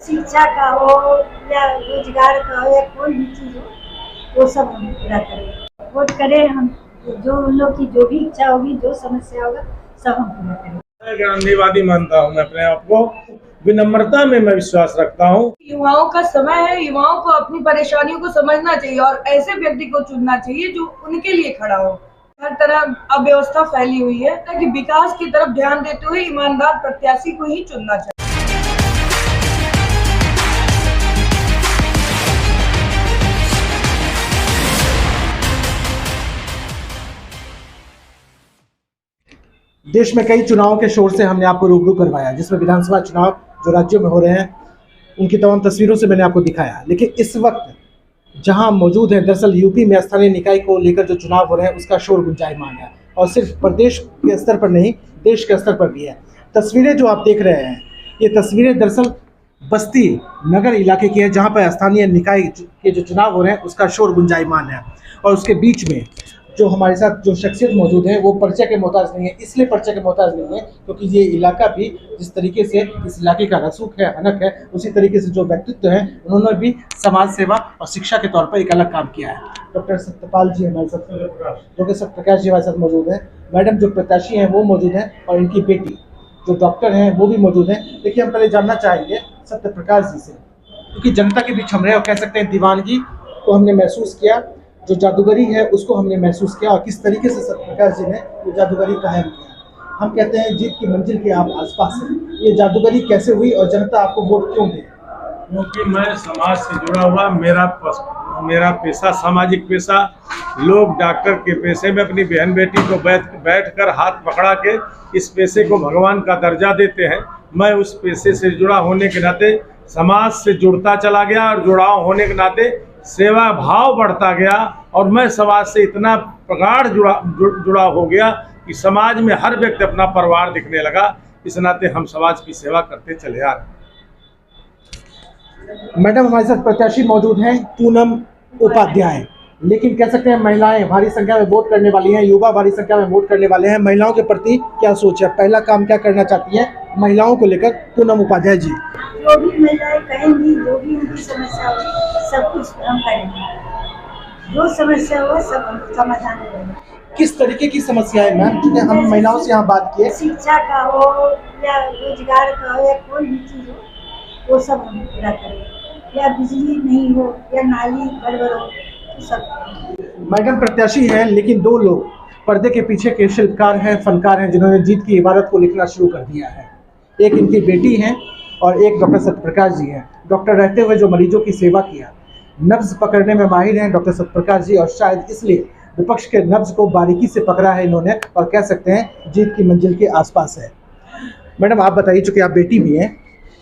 शिक्षा का हो या रोजगार का हो या कोई भी चीज हो वो सब हम पूरा करें। वोट करें हम, जो उन लोग की जो भी इच्छा होगी, जो समस्या होगा सब हम पूरा करें। मैं गांधीवादी मानता हूँ। मैं अपने आप को विनम्रता में मैं विश्वास रखता हूँ। युवाओं का समय है, युवाओं को अपनी परेशानियों को समझना चाहिए और ऐसे व्यक्ति को चुनना चाहिए जो उनके लिए खड़ा हो। हर तरह अव्यवस्था फैली हुई है, ताकि विकास की तरफ ध्यान देते हुए ईमानदार प्रत्याशी को ही चुनना चाहिए। देश में कई चुनावों के शोर से हमने आपको रूबरू करवाया, जिसमें विधानसभा चुनाव जो राज्यों में हो रहे हैं उनकी तमाम तस्वीरों से मैंने आपको दिखाया। लेकिन इस वक्त जहां मौजूद है, दरअसल यूपी में स्थानीय निकाय को लेकर जो चुनाव हो रहे हैं उसका शोर गुंजायमान है, और सिर्फ प्रदेश के स्तर पर नहीं, देश के स्तर पर भी है। तस्वीरें जो आप देख रहे हैं, ये तस्वीरें दरअसल बस्ती नगर इलाके की है, जहाँ पर स्थानीय निकाय के जो चुनाव हो रहे हैं उसका शोर गुंजायमान है। और उसके बीच में जो हमारे साथ जो शख्सियत मौजूद है वो परिचय के मोहताज नहीं है। इसलिए परिचय के मोहताज नहीं है क्योंकि ये इलाका भी जिस तरीके से इस इलाके का रसूख है, हनक है, उसी तरीके से जो व्यक्तित्व है उन्होंने भी समाज सेवा और शिक्षा के तौर पर एक अलग काम किया है। डॉक्टर सत्यपाल जी हमारे साथ, डॉक्टर सत्यप्रकाश जी हमारे साथ मौजूद हैं। मैडम जो प्रत्याशी हैं वो मौजूद हैं, और इनकी बेटी जो डॉक्टर हैं वो भी मौजूद हैं। देखिए, हम पहले जानना चाहेंगे सत्यप्रकाश जी से, क्योंकि जनता के बीच हम रहे और कह सकते हैं दीवानगी को हमने महसूस किया, जो जादूगरी है उसको हमने महसूस किया, और किस तरीके से सत्यप्रकाश जी ने ये जादूगरी कायम किया। हम कहते हैं जीत की मंजिल के आप आसपास हैं, ये जादूगरी कैसे हुई और जनता आपको वोट क्यों दे? क्योंकि मैं समाज से जुड़ा हुआ, मेरा पेशा सामाजिक पेशा, लोग डॉक्टर के पेशे में अपनी बहन बेटी को बैठ कर हाथ पकड़ा के इस पेशे को भगवान का दर्जा देते हैं। मैं उस पेशे से जुड़ा होने के नाते समाज से जुड़ता चला गया, और जुड़ाव होने के नाते सेवा भाव बढ़ता गया, और मैं समाज से इतना प्रगाढ़ जुड़ा हो गया कि समाज में हर व्यक्ति अपना परिवार दिखने लगा। इस नाते हम समाज की सेवा करते चले आ रहे हैं। मैडम हमारे साथ प्रत्याशी मौजूद हैं पूनम उपाध्याय, लेकिन कह सकते हैं महिलाएं भारी संख्या में वोट करने वाली हैं, युवा भारी संख्या में वोट करने वाले हैं। महिलाओं के प्रति क्या सोच है, पहला काम क्या करना चाहती हैं महिलाओं को लेकर पूनम उपाध्याय जी? जो भी महिलाएं कहेंगी, जो भी उनकी समस्या होगी सब कुछ हम करेंगे। जो समस्या हो सब हम समाधान करेंगे। किस तरीके की समस्या है मैम, क्योंकि हम महिलाओं से यहाँ बात किए? शिक्षा का हो या रोजगार का हो या कोई भी चीज हो वो सब हम पूरा करेंगे। या बिजली नहीं हो या नाली गड़बड़ हो तो सब। मैडम प्रत्याशी हैं, लेकिन दो लोग पर्दे के पीछे के शिल्पकार हैं, फनकार हैं, जिन्होंने जीत की इबारत को लिखना शुरू कर दिया है। एक इनकी बेटी हैं और एक डॉक्टर सत्यप्रकाश जी हैं। डॉक्टर रहते हुए जो मरीजों की सेवा किया, नब्ज पकड़ने में माहिर हैं डॉक्टर सत्यप्रकाश जी, और शायद इसलिए विपक्ष के नब्ज को बारीकी से पकड़ा है इन्होंने, और कह सकते हैं जीत की मंजिल के आसपास है। मैडम आप बताइए, चूँकि आप बेटी भी हैं,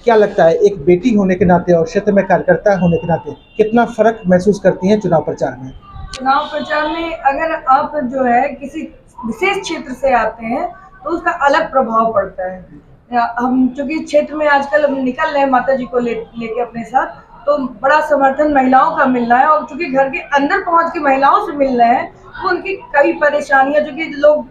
क्या लगता है एक बेटी होने के नाते और क्षेत्र में कार्यकर्ता होने के नाते कितना फर्क महसूस करती हैं चुनाव प्रचार में? चुनाव प्रचार में अगर आप जो है किसी विशेष क्षेत्र से आते हैं तो उसका अलग प्रभाव पड़ता है। हम चूंकि क्षेत्र में आजकल हम निकल रहे हैं माता जी को लेके अपने साथ, तो बड़ा समर्थन महिलाओं का मिल रहा है, और चूंकि घर के अंदर पहुंच के महिलाओं से मिल रहे हैं तो उनकी कई परेशानियां, जो कि लोग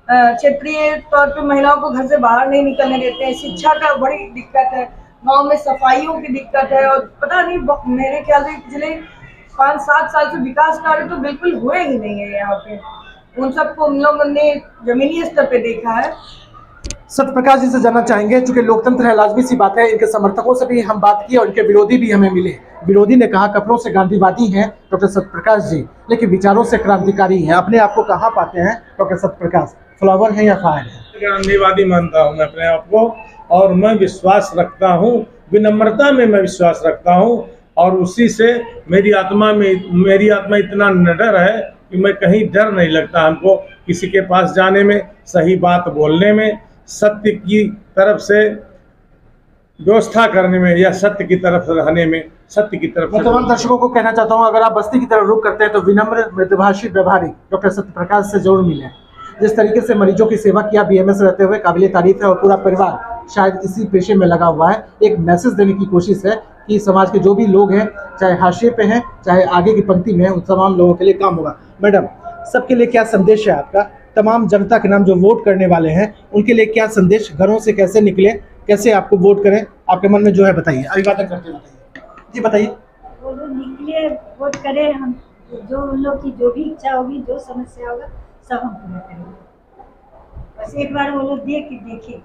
क्षेत्रीय तौर पे महिलाओं को घर से बाहर नहीं निकलने देते हैं। शिक्षा का बड़ी दिक्कत है, गांव में सफाइयों की दिक्कत है, और पता नहीं मेरे ख्याल से पिछले 5-7 साल से विकास कार्य तो बिल्कुल हुए ही नहीं है यहाँ पे। उन सबको हम लोगों ने जमीनी स्तर पे देखा है। सत्यप्रकाश जी से जानना चाहेंगे, चूंकि लोकतंत्र है, लाजमी सी बात है, इनके समर्थकों से भी हम बात की और इनके विरोधी भी हमें मिले। विरोधी ने कहा कपड़ों से गांधीवादी हैं डॉक्टर सत्यप्रकाश जी, लेकिन विचारों से क्रांतिकारी हैं। अपने आप को कहाँ पाते हैं डॉक्टर सत्यप्रकाश, फ्लावर हैं या फायर हैं? गांधीवादी मानता हूँ मैं अपने आप को, और मैं विश्वास रखता हूँ, विनम्रता में मैं विश्वास रखता हूँ, और उसी से मेरी आत्मा इतना निडर है कि मैं कहीं डर नहीं लगता हमको किसी के पास जाने में, सही बात बोलने में, सत्य की तरफ से व्यवस्था करने में, या सत्य की तरफ रहने में, सत्य की तरफ। मैं तमाम दर्शकों को कहना चाहता हूं, अगर आप बस्ती की तरफ रुख करते हैं तो विनम्र, मृदुभाषी, व्यवहारिक डॉक्टर सत्यप्रकाश से जरूर मिलें। जिस तरीके से मरीजों की सेवा किया बीएमएस रहते हुए, काबिले तारीफ है, और पूरा परिवार शायद इसी पेशे में लगा हुआ है। एक मैसेज देने की कोशिश है कि समाज के जो भी लोग हैं, चाहे हाशिए पे हैं चाहे आगे की पंक्ति में हैं, उन तमाम लोगों के लिए काम होगा। मैडम, सबके लिए क्या संदेश है आपका? तमाम जनता के नाम जो वोट करने वाले हैं उनके लिए क्या संदेश, घरों से कैसे निकले कैसे आपको वोट करें, आपके मन में जो है बताइए, अभिवादन करते हुए बताइए जी, बताइए। वो लोग निकले, वोट करें, हम जो उन लोग की जो भी इच्छा होगी, जो समस्या होगा, सब हम पूरा करेंगे। बस एक बार वो लोग देखे।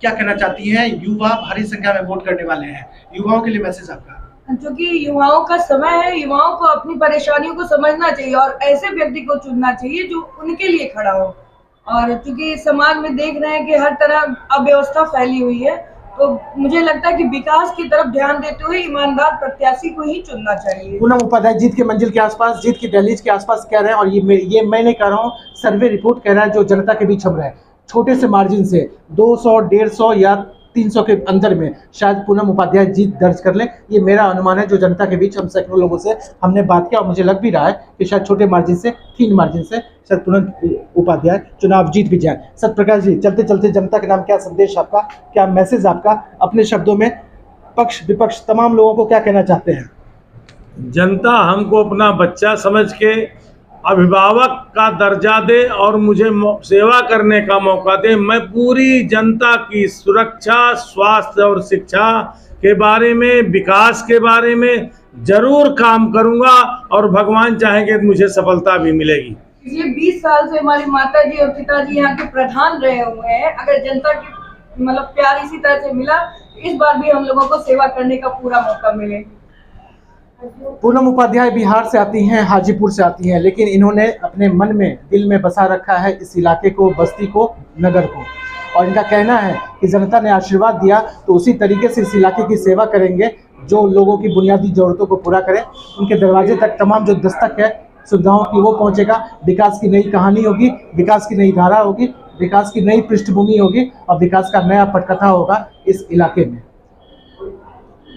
क्या कहना चाहती हैं? युवा भारी संख्या में वोट करने वाले हैं, युवाओं के लिए मैसेज आपका। क्योंकि युवाओं का समय है, युवाओं को अपनी परेशानियों को समझना चाहिए और ऐसे व्यक्ति को चुनना चाहिए जो उनके लिए खड़ा हो। और क्योंकि समाज में देख रहे हैं कि हर तरह अव्यवस्था फैली हुई है, तो मुझे लगता है कि विकास की तरफ ध्यान देते हुए ईमानदार प्रत्याशी को ही चुनना चाहिए। पूनम उपाध्याय जीत के मंजिल के आसपास, जीत की दहलीज के आसपास कह रहे हैं, और ये मैं नहीं कह रहा हूँ, सर्वे रिपोर्ट कह रहा है जो जनता के बीच हम रहे, छोटे से मार्जिन से 200, 150 या 300 के अंदर में शायद पूनम उपाध्याय जीत दर्ज कर ले। ये मेरा अनुमान है, जो जनता के बीच हम सैकड़ों लोगों से हमने बात किया, और मुझे लग भी रहा है कि शायद छोटे मार्जिन से, 3 मार्जिन से शायद पूनम उपाध्याय चुनाव जीत भी जाए। सत्यप्रकाश जी, चलते चलते जनता के नाम क्या संदेश आपका, क्या मैसेज आपका, अपने शब्दों में पक्ष विपक्ष तमाम लोगों को क्या कहना चाहते हैं? जनता हमको अपना बच्चा समझ के अभिभावक का दर्जा दे और मुझे सेवा करने का मौका दे। मैं पूरी जनता की सुरक्षा, स्वास्थ्य और शिक्षा के बारे में, विकास के बारे में जरूर काम करूंगा, और भगवान चाहेंगे तो मुझे सफलता भी मिलेगी। पिछले 20 साल से हमारी माता जी और पिताजी यहाँ के प्रधान रहे हुए हैं। अगर जनता की मतलब प्यार इसी तरह से मिला, इस बार भी हम लोगों को सेवा करने का पूरा मौका मिले। पूनम उपाध्याय बिहार से आती हैं, हाजीपुर से आती हैं, लेकिन इन्होंने अपने मन में, दिल में बसा रखा है इस इलाके को, बस्ती को, नगर को, और इनका कहना है कि जनता ने आशीर्वाद दिया तो उसी तरीके से इस इलाके की सेवा करेंगे जो लोगों की बुनियादी ज़रूरतों को पूरा करें। उनके दरवाजे तक तमाम जो दस्तक है सुविधाओं की, वो पहुँचेगा। विकास की नई कहानी होगी, विकास की नई धारा होगी, विकास की नई पृष्ठभूमि होगी, और विकास का नया पटकथा होगा इस इलाके में।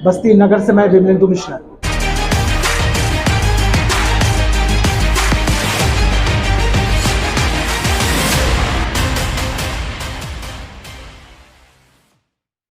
बस्ती नगर से मैं विमलेंदु मिश्रा।